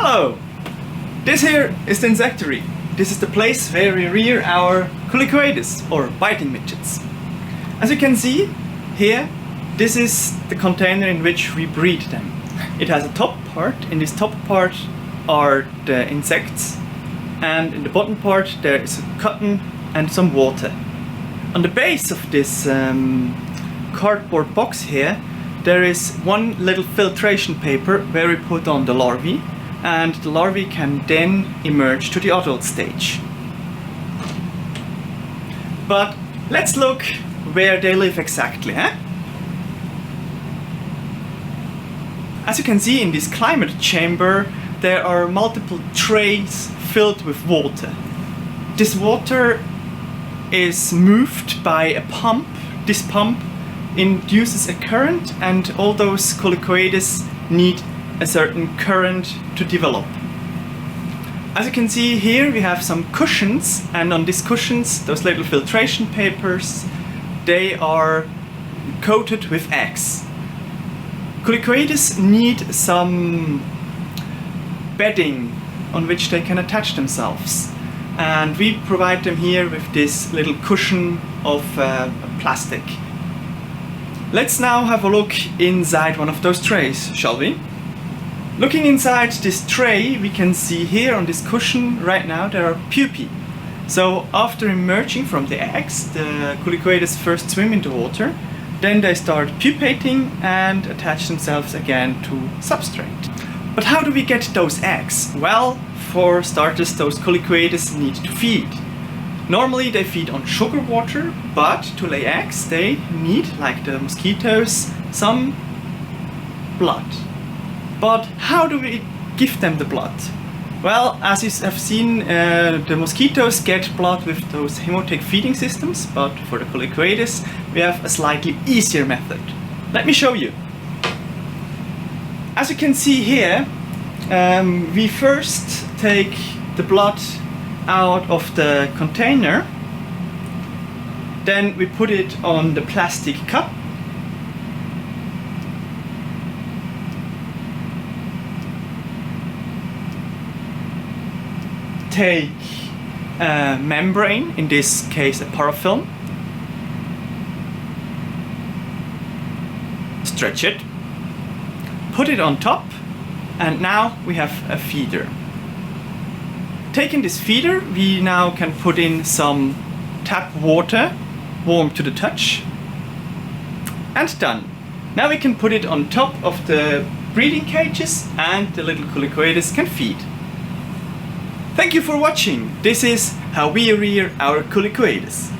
Hello! This here is the insectary. This is the place where we rear our Culicoides, or biting midgets. As you can see here, this is the container in which we breed them. It has a top part. In this top part are the insects, and in the bottom part there is cotton and some water. On the base of this cardboard box here, there is one little filtration paper where we put on the larvae, and the larvae can then emerge to the adult stage. But let's look where they live exactly, eh? As you can see in this climate chamber, there are multiple trays filled with water. This water is moved by a pump. This pump induces a current, and all those Culicoides need a certain current to develop. As you can see here, we have some cushions, and on these cushions, those little filtration papers, they are coated with eggs. Culicoides need some bedding on which they can attach themselves, and we provide them here with this little cushion of plastic. Let's now have a look inside one of those trays, shall we? Looking inside this tray, we can see here on this cushion right now there are pupae. So after emerging from the eggs, the Culicoides first swim in the water, then they start pupating and attach themselves again to substrate. But how do we get those eggs? Well, for starters, those Culicoides need to feed. Normally they feed on sugar water, but to lay eggs they need, like the mosquitoes, some blood. But how do we give them the blood? Well, as you have seen, the mosquitoes get blood with those hemotic feeding systems, but for the Culicoides we have a slightly easier method. Let me show you. As you can see here, we first take the blood out of the container, then we put it on the plastic cup, take a membrane, in this case a parafilm, stretch it, put it on top, and now we have a feeder. Taking this feeder, we now can put in some tap water, warm to the touch, and done. Now we can put it on top of the breeding cages, and the little Culicoides can feed. Thank you for watching. This is how we rear our Culicoides.